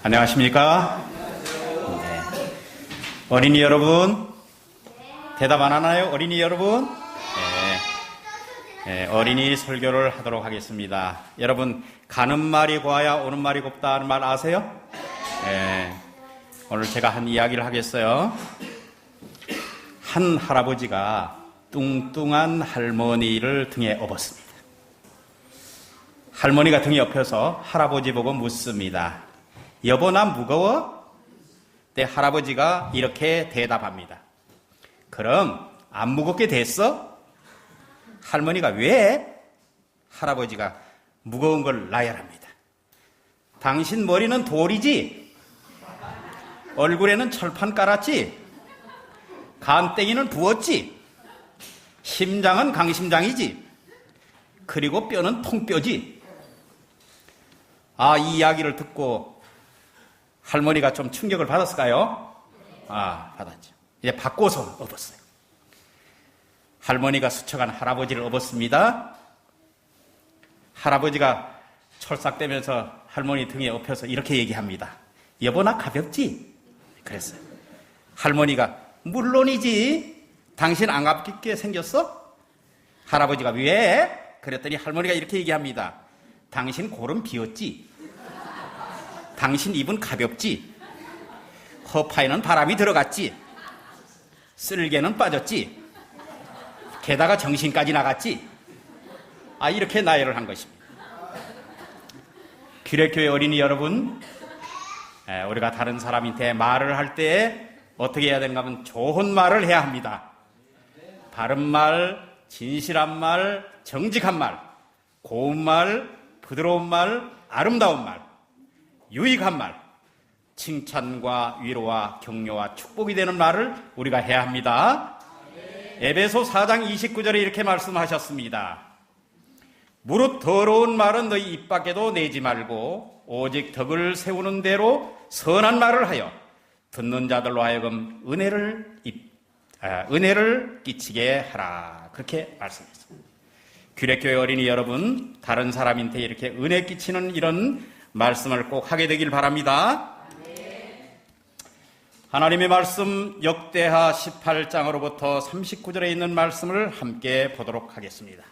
안녕하십니까? 네. 어린이 여러분, 대답 안 하나요? 어린이 여러분? 네. 어린이 설교를 하도록 하겠습니다. 여러분, 가는 말이 고와야 오는 말이 곱다 하는 말 아세요? 네. 오늘 제가 한 이야기를 하겠어요. 한 할아버지가 뚱뚱한 할머니를 등에 업었습니다. 할머니가 등에 업혀서 할아버지 보고 묻습니다. 여보, 나 무거워? 그때 할아버지가 이렇게 대답합니다. 그럼 안 무겁게 됐어? 할머니가 왜? 할아버지가 무거운 걸 나열합니다. 당신 머리는 돌이지? 얼굴에는 철판 깔았지? 간땡이는 부었지? 심장은 강심장이지? 그리고 뼈는 통뼈지? 이 이야기를 듣고 할머니가 좀 충격을 받았을까요? 받았죠. 이제 바꿔서 업었어요. 할머니가 스쳐간 할아버지를 업었습니다. 할아버지가 철삭대면서 할머니 등에 업혀서 이렇게 얘기합니다. 여보, 나 가볍지? 그랬어요. 할머니가 물론이지. 당신 안 가볍게 생겼어? 할아버지가 왜? 그랬더니 할머니가 이렇게 얘기합니다. 당신 골은 비었지? 당신 입은 가볍지? 허파에는 바람이 들어갔지? 쓸개는 빠졌지? 게다가 정신까지 나갔지? 이렇게 나열을 한 것입니다. 규례교회 어린이 여러분, 우리가 다른 사람한테 말을 할 때 어떻게 해야 되는가 하면 좋은 말을 해야 합니다. 바른 말, 진실한 말, 정직한 말, 고운 말, 부드러운 말, 아름다운 말, 유익한 말, 칭찬과 위로와 격려와 축복이 되는 말을 우리가 해야 합니다. 에베소 4장 29절에 이렇게 말씀하셨습니다. 무릇 더러운 말은 너희 입 밖에도 내지 말고 오직 덕을 세우는 대로 선한 말을 하여 듣는 자들로 하여금 은혜를 끼치게 하라. 그렇게 말씀했습니다. 규례교회 어린이 여러분, 다른 사람한테 이렇게 은혜 끼치는 이런 말씀을 꼭 하게 되길 바랍니다. 하나님의 말씀 역대하 18장으로부터 39절에 있는 말씀을 함께 보도록 하겠습니다.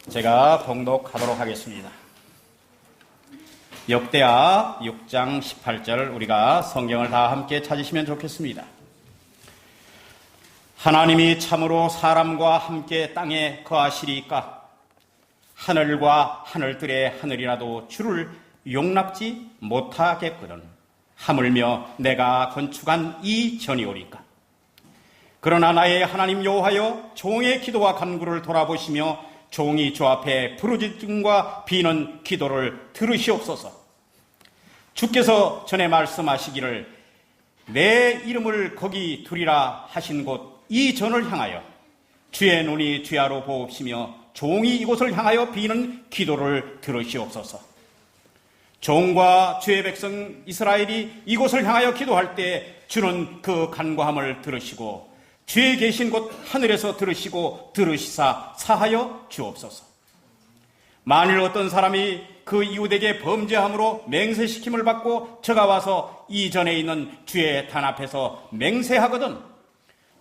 제가 봉독하도록 하겠습니다. 역대하 6장 18절, 우리가 성경을 다 함께 찾으시면 좋겠습니다. 하나님이 참으로 사람과 함께 땅에 거하시리까? 하늘과 하늘들의 하늘이라도 주를 용납지 못하겠거든. 하물며 내가 건축한 이 전이오리까? 그러나 나의 하나님 여호와여, 종의 기도와 간구를 돌아보시며 종이 주 앞에 부르짖음과 비는 기도를 들으시옵소서. 주께서 전에 말씀하시기를 내 이름을 거기 두리라 하신 곳 이 전을 향하여 주의 눈이 주야로 보옵시며 종이 이곳을 향하여 비는 기도를 들으시옵소서. 종과 주의 백성 이스라엘이 이곳을 향하여 기도할 때 주는 그 간구함을 들으시고 주의 계신 곳 하늘에서 들으시고 들으시사 사하여 주옵소서. 만일 어떤 사람이 그 이웃에게 범죄함으로 맹세시킴을 받고 저가 와서 이전에 있는 주의 단 앞에서 맹세하거든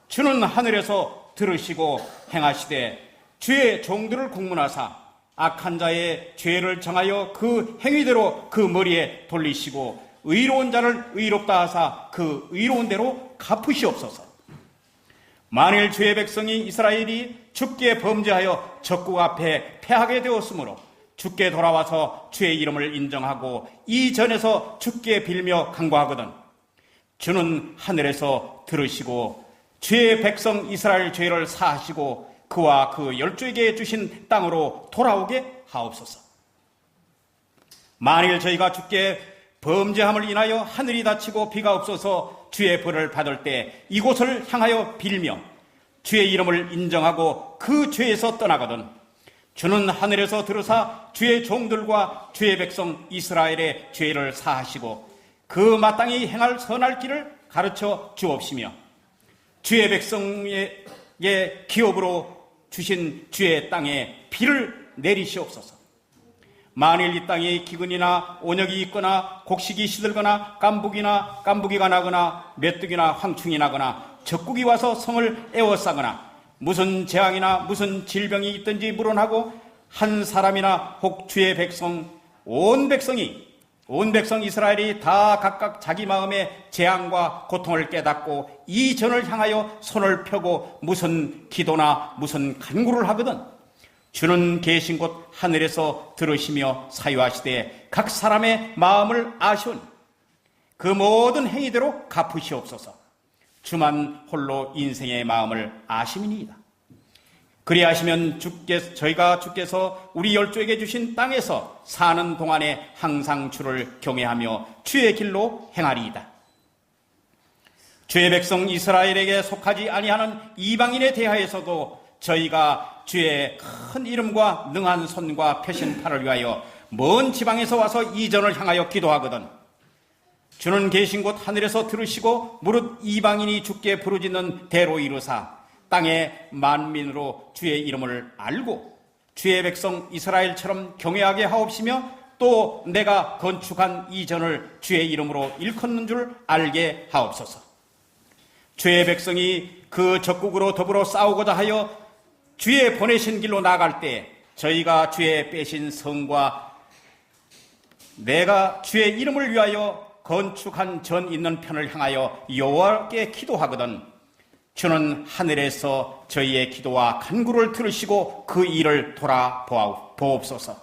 주는 하늘에서 들으시고 행하시되 주의 종들을 국문하사 악한 자의 죄를 정하여 그 행위대로 그 머리에 돌리시고 의로운 자를 의롭다 하사 그 의로운 대로 갚으시옵소서. 만일 주의 백성이 이스라엘이 주께 범죄하여 적국 앞에 패하게 되었으므로 주께 돌아와서 주의 이름을 인정하고 이 전에서 주께 빌며 간구하거든 주는 하늘에서 들으시고 주의 백성 이스라엘 죄를 사하시고 그와 그 열조에게 주신 땅으로 돌아오게 하옵소서. 만일 저희가 주께 범죄함을 인하여 하늘이 닫히고 비가 없어서 주의 벌을 받을 때 이곳을 향하여 빌며 주의 이름을 인정하고 그 죄에서 떠나거든 주는 하늘에서 들으사 주의 종들과 주의 백성 이스라엘의 죄를 사하시고 그 마땅히 행할 선할 길을 가르쳐 주옵시며 주의 백성에게 기업으로 주신 주의 땅에 비를 내리시옵소서. 만일 이 땅에 기근이나 온역이 있거나 곡식이 시들거나 깐부기가 나거나 메뚜기나 황충이 나거나 적국이 와서 성을 에워싸거나 무슨 재앙이나 무슨 질병이 있든지 물어나고 한 사람이나 혹 주의 백성 온 백성 이스라엘이 다 각각 자기 마음의 재앙과 고통을 깨닫고 이 전을 향하여 손을 펴고 무슨 기도나 무슨 간구를 하거든 주는 계신 곳 하늘에서 들으시며 사유하시되 각 사람의 마음을 아시오니 그 모든 행위대로 갚으시옵소서. 주만 홀로 인생의 마음을 아심이니이다. 그리하시면 저희가 주께서 우리 열조에게 주신 땅에서 사는 동안에 항상 주를 경외하며 주의 길로 행하리이다. 주의 백성 이스라엘에게 속하지 아니하는 이방인에 대하여서도 저희가 주의 큰 이름과 능한 손과 펴신 팔을 위하여 먼 지방에서 와서 이전을 향하여 기도하거든 주는 계신 곳 하늘에서 들으시고 무릇 이방인이 주께 부르짖는 대로 이루사 땅의 만민으로 주의 이름을 알고 주의 백성 이스라엘처럼 경외하게 하옵시며 또 내가 건축한 이 전을 주의 이름으로 일컫는 줄 알게 하옵소서. 주의 백성이 그 적국으로 더불어 싸우고자 하여 주의 보내신 길로 나아갈 때 저희가 주의 빼신 성과 내가 주의 이름을 위하여 건축한 전 있는 편을 향하여 여호와께 기도하거든 주는 하늘에서 저희의 기도와 간구를 들으시고 그 일을 돌아보옵소서.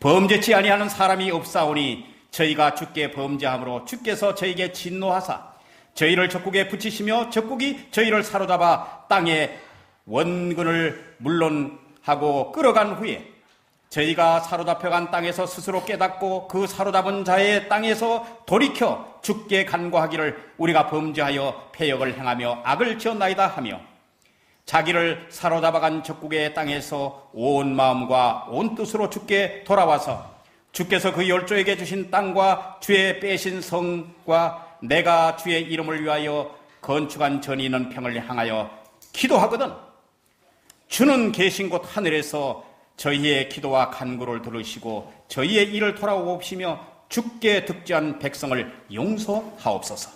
범죄치 아니하는 사람이 없사오니 저희가 주께 범죄함으로 주께서 저희에게 진노하사 저희를 적국에 붙이시며 적국이 저희를 사로잡아 땅에 원근을 물론하고 끌어간 후에 저희가 사로잡혀간 땅에서 스스로 깨닫고 그 사로잡은 자의 땅에서 돌이켜 주께 간구하기를 우리가 범죄하여 패역을 행하며 악을 지었나이다 하며 자기를 사로잡아간 적국의 땅에서 온 마음과 온 뜻으로 주께 돌아와서 주께서 그 열조에게 주신 땅과 주의 빼신 성과 내가 주의 이름을 위하여 건축한 전이 있는 평을 향하여 기도하거든 주는 계신 곳 하늘에서 저희의 기도와 간구를 들으시고 저희의 일을 돌아옵시며 주께 득죄한 백성을 용서하옵소서.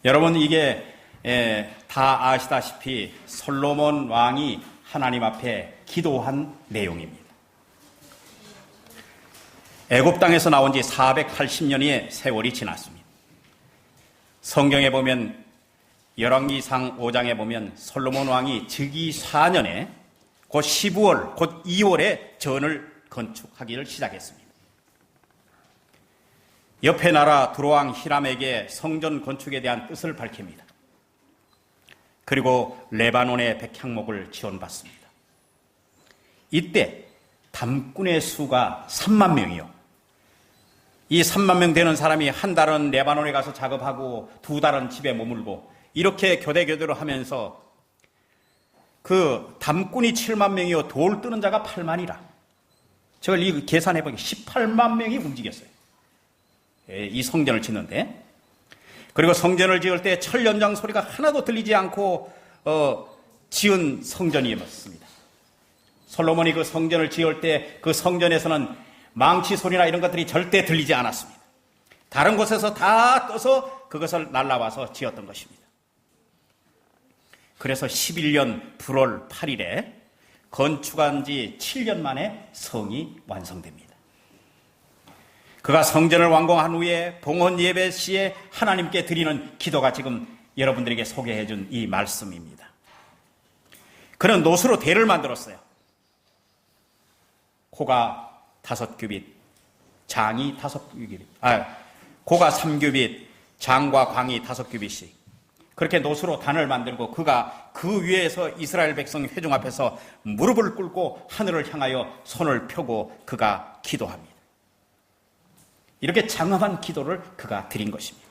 여러분 이게 다 아시다시피 솔로몬 왕이 하나님 앞에 기도한 내용입니다. 애굽 땅에서 나온 지 480년의 세월이 지났습니다. 성경에 보면 열왕기상 5장에 보면 솔로몬 왕이 즉위 4년에 곧 12월 곧 2월에 전을 건축하기를 시작했습니다. 옆에 나라 두로왕 히람에게 성전 건축에 대한 뜻을 밝힙니다. 그리고 레바논의 백향목을 지원받습니다. 이때 담꾼의 수가 3만 명이요. 이 3만 명 되는 사람이 한 달은 레바논에 가서 작업하고 두 달은 집에 머물고 이렇게 교대교대로 하면서 그 담꾼이 7만 명이요 돌 뜨는 자가 8만이라 제가 이 계산해보니까 18만 명이 움직였어요. 이 성전을 짓는데 그리고 성전을 지을 때 철연장 소리가 하나도 들리지 않고 지은 성전이었습니다. 솔로몬이 그 성전을 지을 때 그 성전에서는 망치 소리나 이런 것들이 절대 들리지 않았습니다. 다른 곳에서 다 떠서 그것을 날라와서 지었던 것입니다. 그래서 11년 8월 8일에 건축한 지 7년 만에 성이 완성됩니다. 그가 성전을 완공한 후에 봉헌 예배 시에 하나님께 드리는 기도가 지금 여러분들에게 소개해 준 이 말씀입니다. 그는 노수로 대를 만들었어요. 코가 5규빗, 장이 5규빗, 코가 3규빗, 장과 광이 5규빗씩 그렇게 노수로 단을 만들고 그가 그 위에서 이스라엘 백성 회중 앞에서 무릎을 꿇고 하늘을 향하여 손을 펴고 그가 기도합니다. 이렇게 장엄한 기도를 그가 드린 것입니다.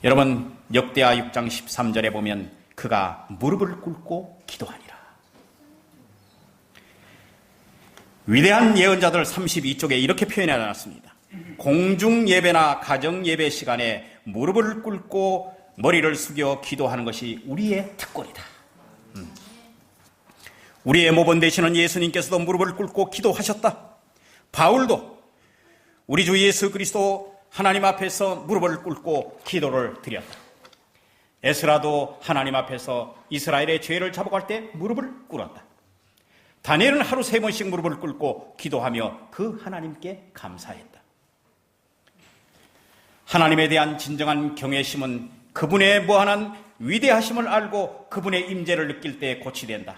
여러분 역대하 6장 13절에 보면 그가 무릎을 꿇고 기도하니라. 위대한 예언자들 32쪽에 이렇게 표현해 놨습니다. 공중 예배나 가정 예배 시간에 무릎을 꿇고 머리를 숙여 기도하는 것이 우리의 특권이다. 우리의 모본 되시는 예수님께서도 무릎을 꿇고 기도하셨다. 바울도 우리 주 예수 그리스도 하나님 앞에서 무릎을 꿇고 기도를 드렸다. 에스라도 하나님 앞에서 이스라엘의 죄를 잡아갈 때 무릎을 꿇었다. 다니엘은 하루 3번씩 무릎을 꿇고 기도하며 그 하나님께 감사했다. 하나님에 대한 진정한 경외심은 그분의 무한한 위대하심을 알고 그분의 임재를 느낄 때 고치된다.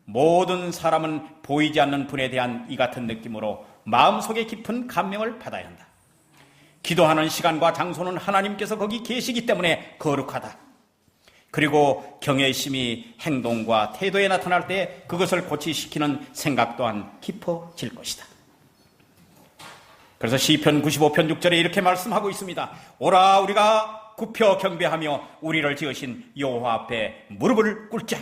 모든 사람은 보이지 않는 분에 대한 이 같은 느낌으로 마음속에 깊은 감명을 받아야 한다. 기도하는 시간과 장소는 하나님께서 거기 계시기 때문에 거룩하다. 그리고 경외심이 행동과 태도에 나타날 때 그것을 고치시키는 생각 또한 깊어질 것이다. 그래서 시편 95편 6절에 이렇게 말씀하고 있습니다. 오라 우리가 굽혀 경배하며 우리를 지으신 여호와 앞에 무릎을 꿇자.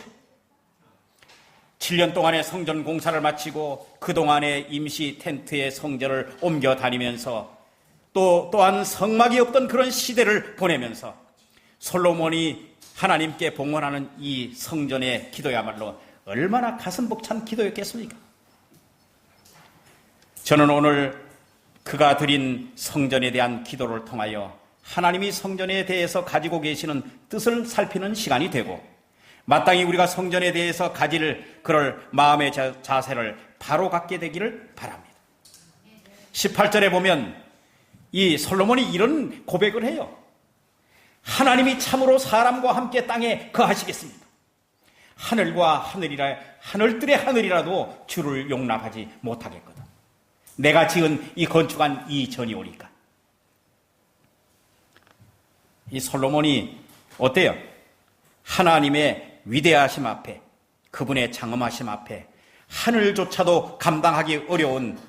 7년 동안의 성전 공사를 마치고 그동안의 임시 텐트의 성전을 옮겨 다니면서 또한 성막이 없던 그런 시대를 보내면서 솔로몬이 하나님께 봉헌하는 이 성전의 기도야말로 얼마나 가슴 벅찬 기도였겠습니까? 저는 오늘 그가 드린 성전에 대한 기도를 통하여 하나님이 성전에 대해서 가지고 계시는 뜻을 살피는 시간이 되고 마땅히 우리가 성전에 대해서 가질 그럴 마음의 자세를 바로 갖게 되기를 바랍니다. 18절에 보면 이 솔로몬이 이런 고백을 해요. 하나님이 참으로 사람과 함께 땅에 거하시겠습니까? 하늘과 하늘이라 하늘들의 하늘이라도 주를 용납하지 못하겠거든. 내가 지은 이 건축한 이 전이 오니까. 이 솔로몬이 어때요? 하나님의 위대하심 앞에, 그분의 장엄하심 앞에 하늘조차도 감당하기 어려운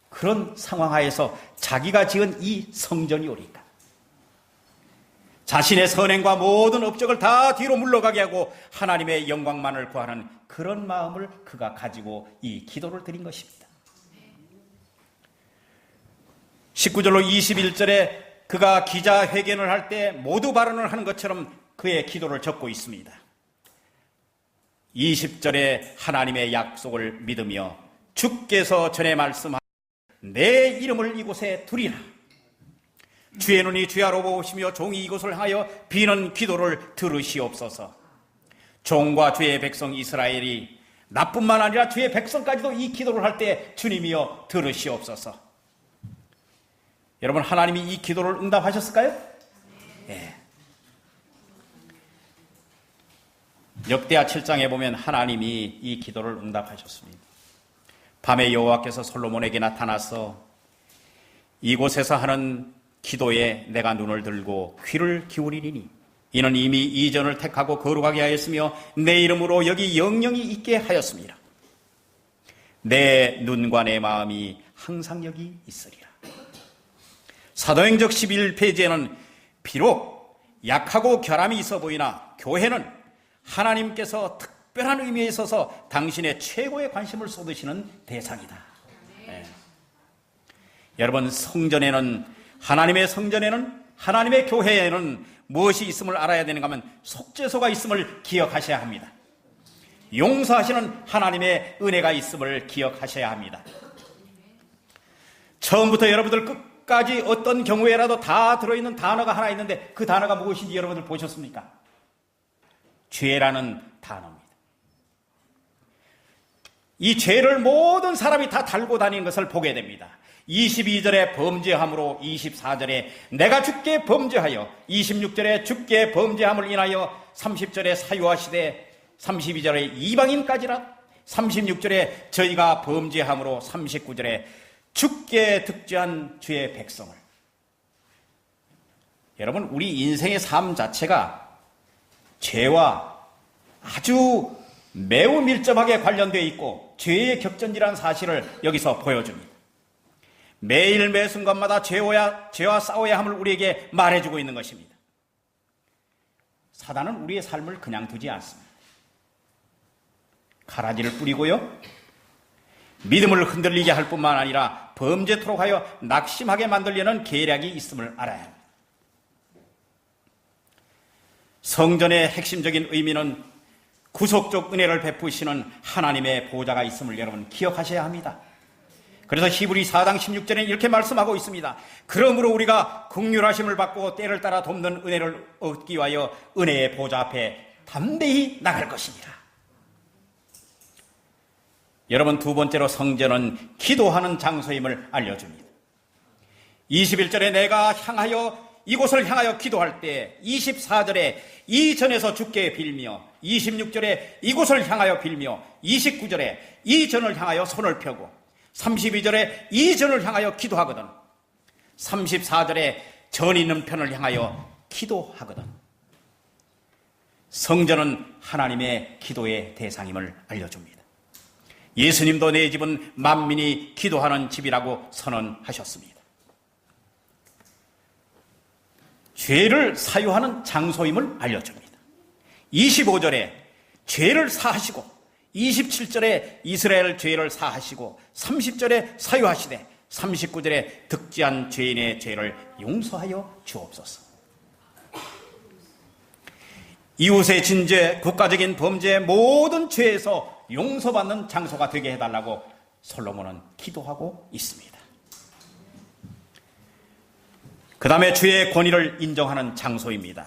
그런 상황 하에서 자기가 지은 이 성전이 오니까 자신의 선행과 모든 업적을 다 뒤로 물러가게 하고 하나님의 영광만을 구하는 그런 마음을 그가 가지고 이 기도를 드린 것입니다. 19절로 21절에 그가 기자회견을 할 때 모두 발언을 하는 것처럼 그의 기도를 적고 있습니다. 20절에 하나님의 약속을 믿으며 주께서 전에 말씀하신 내 이름을 이곳에 두리라. 주의 눈이 주야로 보시며 종이 이곳을 향하여 비는 기도를 들으시옵소서. 종과 주의 백성 이스라엘이 나뿐만 아니라 주의 백성까지도 이 기도를 할 때 주님이여 들으시옵소서. 여러분, 하나님이 이 기도를 응답하셨을까요? 예. 역대하 7장에 보면 하나님이 이 기도를 응답하셨습니다. 밤에 여호와께서 솔로몬에게 나타나서 이곳에서 하는 기도에 내가 눈을 들고 귀를 기울이리니 이는 이미 이전을 택하고 거룩하게 하였으며 내 이름으로 여기 영영이 있게 하였습니다. 내 눈과 내 마음이 항상 여기 있으리라. 사도행적 11페이지에는 비록 약하고 결함이 있어 보이나 교회는 하나님께서 특별한 의미에 있어서 당신의 최고의 관심을 쏟으시는 대상이다. 네. 여러분, 성전에는, 하나님의 성전에는, 하나님의 교회에는 무엇이 있음을 알아야 되는가 하면 속죄소가 있음을 기억하셔야 합니다. 용서하시는 하나님의 은혜가 있음을 기억하셔야 합니다. 처음부터 여러분들 끝까지 어떤 경우에라도 다 들어있는 단어가 하나 있는데 그 단어가 무엇인지 여러분들 보셨습니까? 죄라는 단어입니다. 이 죄를 모든 사람이 다 달고 다니는 것을 보게 됩니다. 22절에 범죄함으로, 24절에 내가 주께 범죄하여, 26절에 주께 범죄함을 인하여, 30절에 사유하시되, 32절에 이방인까지라, 36절에 저희가 범죄함으로, 39절에 주께 득죄한 주의 백성을. 여러분, 우리 인생의 삶 자체가 죄와 아주 매우 밀접하게 관련되어 있고 죄의 격전지라는 사실을 여기서 보여줍니다. 매일 매 순간마다 죄와 싸워야 함을 우리에게 말해주고 있는 것입니다. 사단은 우리의 삶을 그냥 두지 않습니다. 가라지를 뿌리고요, 믿음을 흔들리게 할 뿐만 아니라 범죄토록 하여 낙심하게 만들려는 계략이 있음을 알아야 합니다. 성전의 핵심적인 의미는 구속적 은혜를 베푸시는 하나님의 보호자가 있음을 여러분 기억하셔야 합니다. 그래서 히브리 4장 16절에 이렇게 말씀하고 있습니다. 그러므로 우리가 긍휼하심을 받고 때를 따라 돕는 은혜를 얻기 위하여 은혜의 보좌 앞에 담대히 나갈 것이니라. 여러분, 두 번째로 성전은 기도하는 장소임을 알려줍니다. 21절에 내가 이곳을 향하여 기도할 때 24절에 이전에서 주께 빌며 26절에 이곳을 향하여 빌며 29절에 이전을 향하여 손을 펴고 32절에 이전을 향하여 기도하거든 34절에 전 있는 편을 향하여 기도하거든. 성전은 하나님의 기도의 대상임을 알려줍니다. 예수님도 내 집은 만민이 기도하는 집이라고 선언하셨습니다. 죄를 사유하는 장소임을 알려줍니다. 25절에 죄를 사하시고 27절에 이스라엘 죄를 사하시고 30절에 사유하시되 39절에 득지한 죄인의 죄를 용서하여 주옵소서. 이웃의 진죄, 국가적인 범죄, 모든 죄에서 용서받는 장소가 되게 해달라고 솔로몬은 기도하고 있습니다. 그 다음에 주의 권위를 인정하는 장소입니다.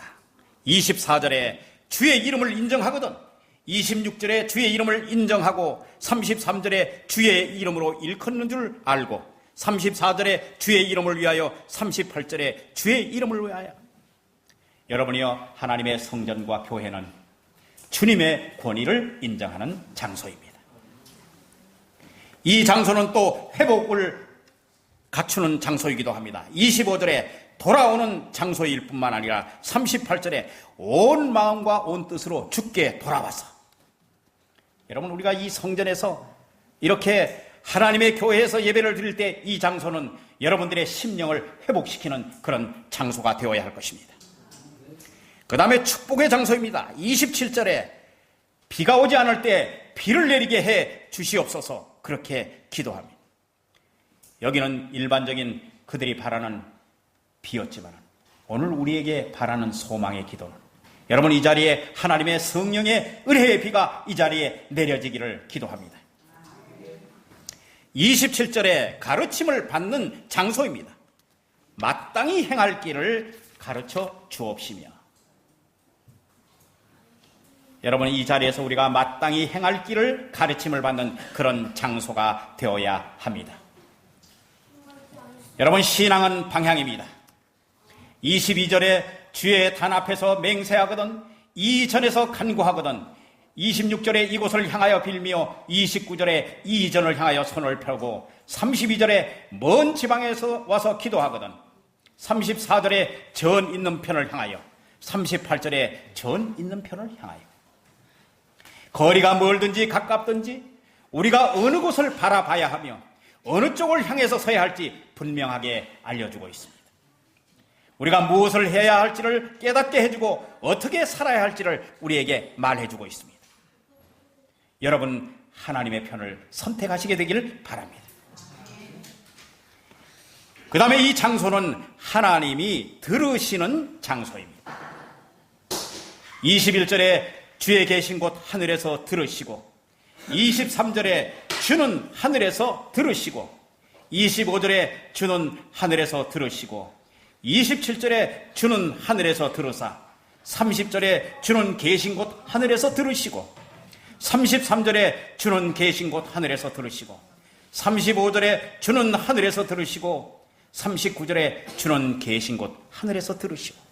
24절에 주의 이름을 인정하거든 26절에 주의 이름을 인정하고 33절에 주의 이름으로 일컫는 줄 알고 34절에 주의 이름을 위하여 38절에 주의 이름을 위하여. 여러분이요, 하나님의 성전과 교회는 주님의 권위를 인정하는 장소입니다. 이 장소는 또 회복을 갖추는 장소이기도 합니다. 25절에 돌아오는 장소일 뿐만 아니라 38절에 온 마음과 온 뜻으로 주께 돌아와서. 여러분, 우리가 이 성전에서 이렇게 하나님의 교회에서 예배를 드릴 때 이 장소는 여러분들의 심령을 회복시키는 그런 장소가 되어야 할 것입니다. 그 다음에 축복의 장소입니다. 27절에 비가 오지 않을 때 비를 내리게 해 주시옵소서 그렇게 기도합니다. 여기는 일반적인 그들이 바라는 비였지만 오늘 우리에게 바라는 소망의 기도는 여러분, 이 자리에 하나님의 성령의 은혜의 비가 이 자리에 내려지기를 기도합니다. 27절에 가르침을 받는 장소입니다. 마땅히 행할 길을 가르쳐 주옵시며. 여러분, 이 자리에서 우리가 마땅히 행할 길을 가르침을 받는 그런 장소가 되어야 합니다. 여러분, 신앙은 방향입니다. 22절에 주의 단 앞에서 맹세하거든 이전에서 간구하거든 26절에 이곳을 향하여 빌며 29절에 이전을 향하여 손을 펴고 32절에 먼 지방에서 와서 기도하거든 34절에 전 있는 편을 향하여 38절에 전 있는 편을 향하여. 거리가 멀든지 가깝든지 우리가 어느 곳을 바라봐야 하며 어느 쪽을 향해서 서야 할지 분명하게 알려주고 있습니다. 우리가 무엇을 해야 할지를 깨닫게 해주고 어떻게 살아야 할지를 우리에게 말해주고 있습니다. 여러분, 하나님의 편을 선택하시게 되기를 바랍니다. 그 다음에 이 장소는 하나님이 들으시는 장소입니다. 21절에 주의 계신 곳 하늘에서 들으시고 23절에 주는 하늘에서 들으시고 25절에 주는 하늘에서 들으시고 27절에 주는 하늘에서 들으사 30절에 주는 계신 곳 하늘에서 들으시고 33절에 주는 계신 곳 하늘에서 들으시고 35절에 주는 하늘에서 들으시고 39절에 주는 계신 곳 하늘에서 들으시고.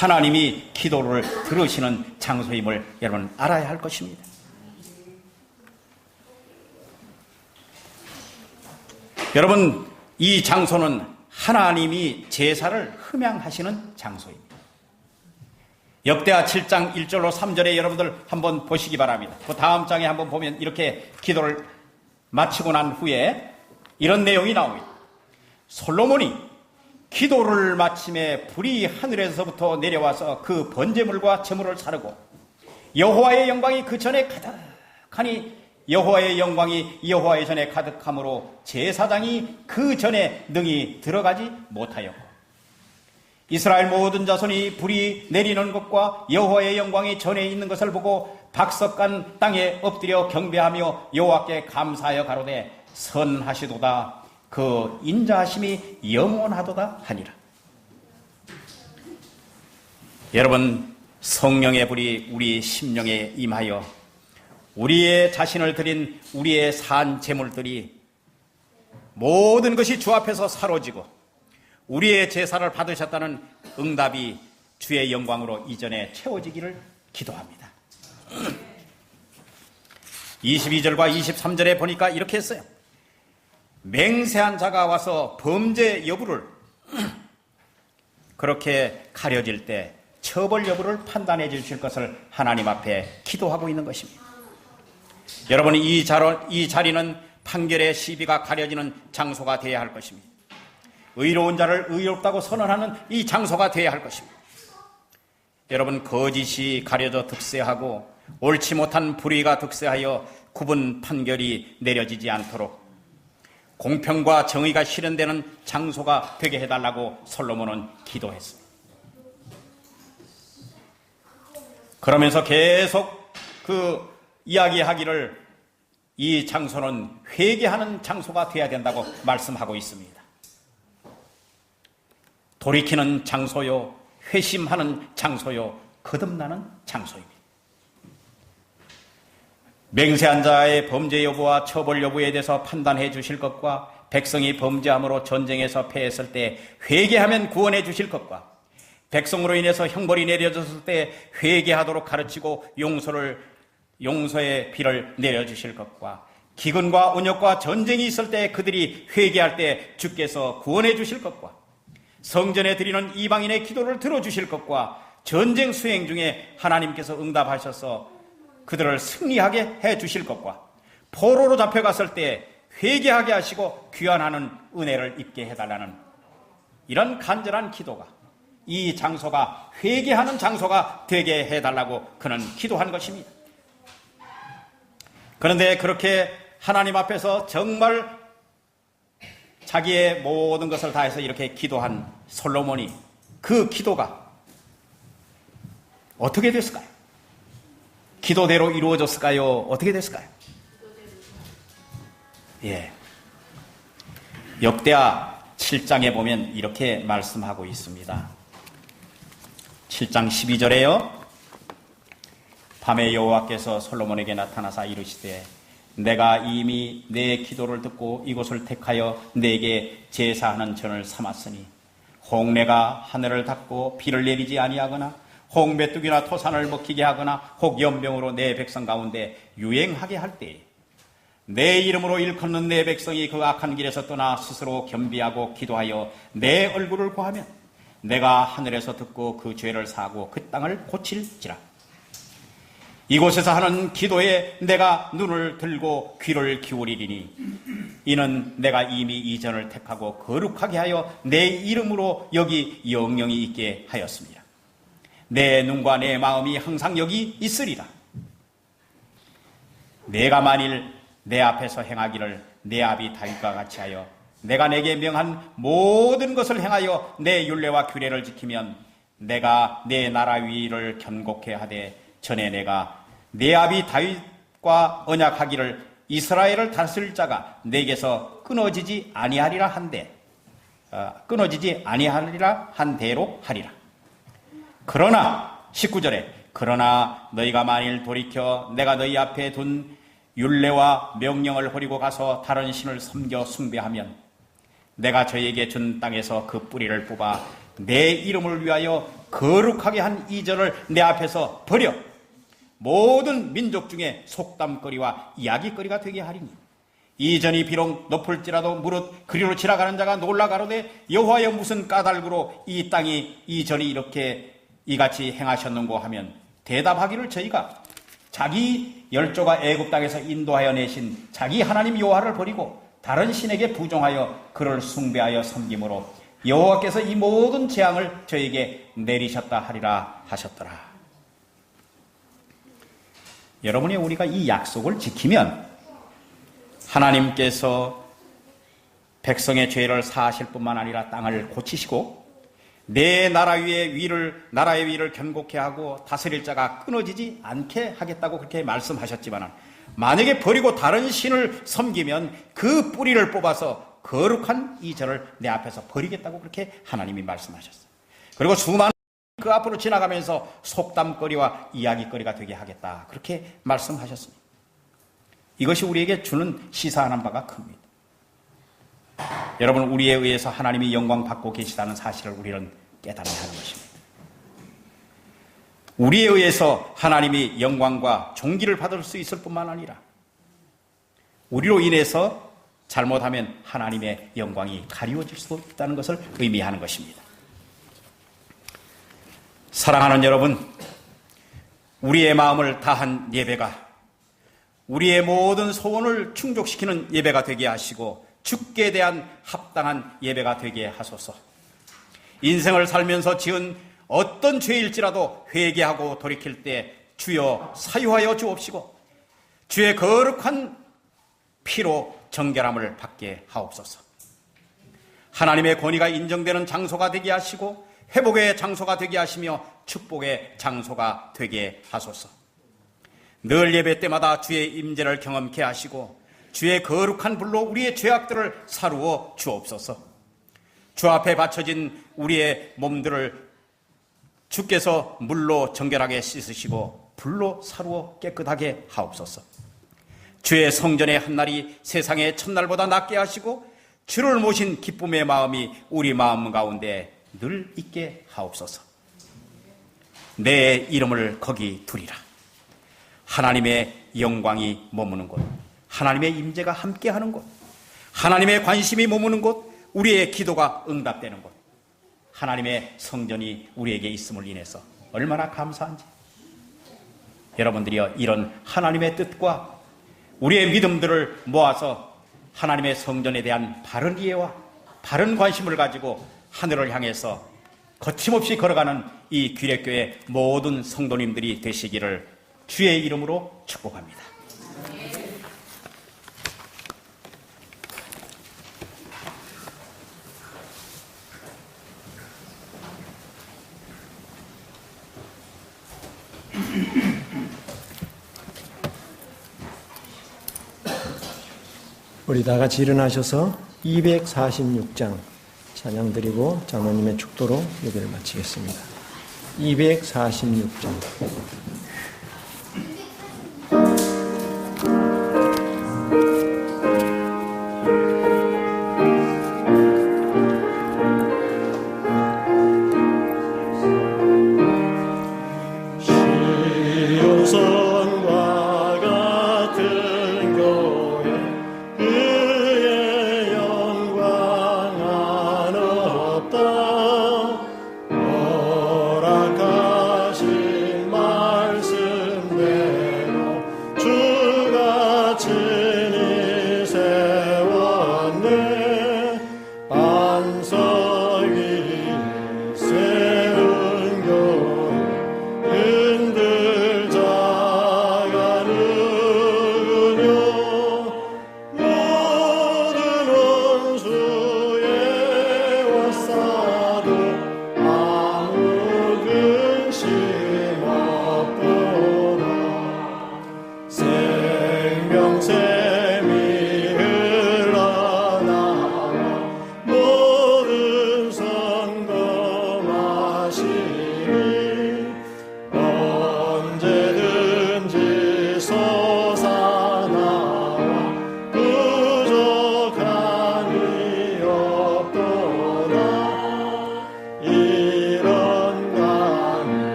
하나님이 기도를 들으시는 장소임을 여러분 알아야 할 것입니다. 여러분, 이 장소는 하나님이 제사를 흠양하시는 장소입니다. 역대하 7장 1절로 3절에 여러분들 한번 보시기 바랍니다. 그 다음 장에 한번 보면 이렇게 기도를 마치고 난 후에 이런 내용이 나옵니다. 솔로몬이 기도를 마침에 불이 하늘에서부터 내려와서 그 번제물과 제물을 사르고 여호와의 영광이 그 전에 가득하니 여호와의 영광이 여호와의 전에 가득함으로 제사장이 그 전에 능히 들어가지 못하였고 이스라엘 모든 자손이 불이 내리는 것과 여호와의 영광이 전에 있는 것을 보고 박석간 땅에 엎드려 경배하며 여호와께 감사하여 가로되 선하시도다 그 인자하심이 영원하도다 하니라. 여러분, 성령의 불이 우리 심령에 임하여 우리의 자신을 드린 우리의 산 제물들이 모든 것이 주 앞에서 사로지고 우리의 제사를 받으셨다는 응답이 주의 영광으로 이전에 채워지기를 기도합니다. 22절과 23절에 보니까 이렇게 했어요. 맹세한 자가 와서 범죄 여부를 그렇게 가려질 때 처벌 여부를 판단해 주실 것을 하나님 앞에 기도하고 있는 것입니다. 여러분, 이 자리는 판결의 시비가 가려지는 장소가 되어야 할 것입니다. 의로운 자를 의롭다고 선언하는 이 장소가 되어야 할 것입니다. 여러분, 거짓이 가려져 득세하고 옳지 못한 불의가 득세하여 구분 판결이 내려지지 않도록 공평과 정의가 실현되는 장소가 되게 해달라고 솔로몬은 기도했습니다. 그러면서 계속 그 이야기하기를 이 장소는 회개하는 장소가 되어야 된다고 말씀하고 있습니다. 돌이키는 장소요, 회심하는 장소요, 거듭나는 장소입니다. 맹세한 자의 범죄 여부와 처벌 여부에 대해서 판단해 주실 것과 백성이 범죄함으로 전쟁에서 패했을 때 회개하면 구원해 주실 것과 백성으로 인해서 형벌이 내려졌을 때 회개하도록 가르치고 용서의 비를 내려주실 것과 기근과 온역과 전쟁이 있을 때 그들이 회개할 때 주께서 구원해 주실 것과 성전에 드리는 이방인의 기도를 들어주실 것과 전쟁 수행 중에 하나님께서 응답하셔서 그들을 승리하게 해 주실 것과 포로로 잡혀갔을 때 회개하게 하시고 귀환하는 은혜를 입게 해달라는 이런 간절한 기도가 이 장소가 회개하는 장소가 되게 해달라고 그는 기도한 것입니다. 그런데 그렇게 하나님 앞에서 정말 자기의 모든 것을 다해서 이렇게 기도한 솔로몬이 그 기도가 어떻게 됐을까요? 기도대로 이루어졌을까요? 어떻게 됐을까요? 예. 역대하 7장에 보면 이렇게 말씀하고 있습니다. 7장 12절에요. 밤에 여호와께서 솔로몬에게 나타나사 이르시되 내가 이미 내 기도를 듣고 이곳을 택하여 내게 제사하는 전을 삼았으니 홍내가 하늘을 닫고 비를 내리지 아니하거나 혹 메뚜기나 토산을 먹히게 하거나 혹 연병으로 내 백성 가운데 유행하게 할 때에 내 이름으로 일컫는 내 백성이 그 악한 길에서 떠나 스스로 겸비하고 기도하여 내 얼굴을 구하면 내가 하늘에서 듣고 그 죄를 사하고 그 땅을 고칠지라. 이곳에서 하는 기도에 내가 눈을 들고 귀를 기울이리니 이는 내가 이미 이전을 택하고 거룩하게 하여 내 이름으로 여기 영영이 있게 하였습니다. 내 눈과 내 마음이 항상 여기 있으리라. 내가 만일 내 앞에서 행하기를 내 아비 다윗과 같이 하여 내가 내게 명한 모든 것을 행하여 내 율례와 규례를 지키면 내가 내 나라 위를 견고케 하되 전에 내가 내 아비 다윗과 언약하기를 이스라엘을 다스릴 자가 내게서 끊어지지 아니하리라 한 대로 하리라. 그러나 19절에 그러나 너희가 만일 돌이켜 내가 너희 앞에 둔 율례와 명령을 버리고 가서 다른 신을 섬겨 숭배하면 내가 저에게 준 땅에서 그 뿌리를 뽑아 내 이름을 위하여 거룩하게 한 이전을 내 앞에서 버려 모든 민족 중에 속담거리와 이야기거리가 되게 하리니 이전이 비록 높을지라도 무릇 그리로 지나가는 자가 놀라 가로되 여호와여 무슨 까닭으로 이 땅이 이전이 이렇게 이같이 행하셨는고 하면 대답하기를 저희가 자기 열조가 애굽 땅에서 인도하여 내신 자기 하나님 여호와를 버리고 다른 신에게 부종하여 그를 숭배하여 섬김으로 여호와께서 이 모든 재앙을 저에게 내리셨다 하리라 하셨더라. 여러분이 우리가 이 약속을 지키면 하나님께서 백성의 죄를 사하실 뿐만 아니라 땅을 고치시고 내 나라의 위를 견고케 하고 다스릴 자가 끊어지지 않게 하겠다고 그렇게 말씀하셨지만, 만약에 버리고 다른 신을 섬기면 그 뿌리를 뽑아서 거룩한 이 절을 내 앞에서 버리겠다고 그렇게 하나님이 말씀하셨어요. 그리고 수많은 그 앞으로 지나가면서 속담거리와 이야기거리가 되게 하겠다, 그렇게 말씀하셨습니다. 이것이 우리에게 주는 시사하는 바가 큽니다. 여러분, 우리에 의해서 하나님이 영광 받고 계시다는 사실을 우리는 깨달아야 하는 것입니다. 우리에 의해서 하나님이 영광과 존귀를 받을 수 있을 뿐만 아니라 우리로 인해서 잘못하면 하나님의 영광이 가리워질 수도 있다는 것을 의미하는 것입니다. 사랑하는 여러분, 우리의 마음을 다한 예배가 우리의 모든 소원을 충족시키는 예배가 되게 하시고 주께 대한 합당한 예배가 되게 하소서. 인생을 살면서 지은 어떤 죄일지라도 회개하고 돌이킬 때 주여 사유하여 주옵시고 주의 거룩한 피로 정결함을 받게 하옵소서. 하나님의 권위가 인정되는 장소가 되게 하시고 회복의 장소가 되게 하시며 축복의 장소가 되게 하소서. 늘 예배 때마다 주의 임재를 경험케 하시고 주의 거룩한 불로 우리의 죄악들을 사루어 주옵소서. 주 앞에 바쳐진 우리의 몸들을 주께서 물로 정결하게 씻으시고 불로 사루어 깨끗하게 하옵소서. 주의 성전의 한날이 세상의 첫날보다 낫게 하시고 주를 모신 기쁨의 마음이 우리 마음 가운데 늘 있게 하옵소서. 내 이름을 거기 두리라. 하나님의 영광이 머무는 곳, 하나님의 임재가 함께하는 곳, 하나님의 관심이 머무는 곳, 우리의 기도가 응답되는 곳, 하나님의 성전이 우리에게 있음을 인해서 얼마나 감사한지. 여러분들이여, 이런 하나님의 뜻과 우리의 믿음들을 모아서 하나님의 성전에 대한 바른 이해와 바른 관심을 가지고 하늘을 향해서 거침없이 걸어가는 이 귀례교회 모든 성도님들이 되시기를 주의 이름으로 축복합니다. 우리 다 같이 일어나셔서 246장 찬양 드리고 장로님의 축도로 예배를 마치겠습니다. 246장. 세운 교회 흔들자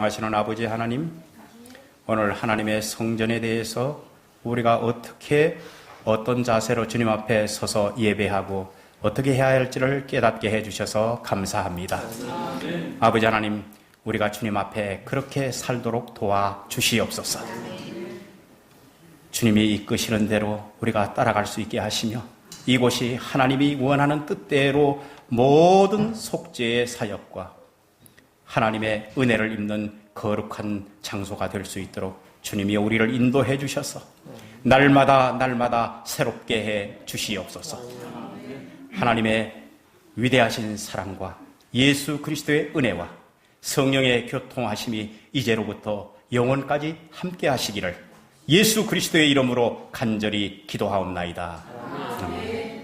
사랑하시는 아버지 하나님, 오늘 하나님의 성전에 대해서 우리가 어떻게 어떤 자세로 주님 앞에 서서 예배하고 어떻게 해야 할지를 깨닫게 해주셔서 감사합니다. 아버지 하나님, 우리가 주님 앞에 그렇게 살도록 도와주시옵소서. 주님이 이끄시는 대로 우리가 따라갈 수 있게 하시며 이곳이 하나님이 원하는 뜻대로 모든 속죄의 사역과 하나님의 은혜를 입는 거룩한 장소가 될 수 있도록 주님이 우리를 인도해 주셔서 날마다 새롭게 해 주시옵소서. 하나님의 위대하신 사랑과 예수 그리스도의 은혜와 성령의 교통하심이 이제로부터 영원까지 함께 하시기를 예수 그리스도의 이름으로 간절히 기도하옵나이다. 아멘.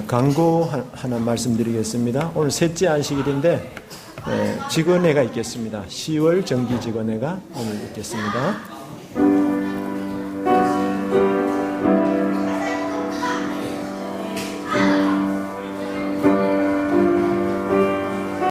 광고 하나 말씀드리겠습니다. 오늘 셋째 안식일인데 직원회가 있겠습니다. 10월 정기 직원회가 오늘 있겠습니다.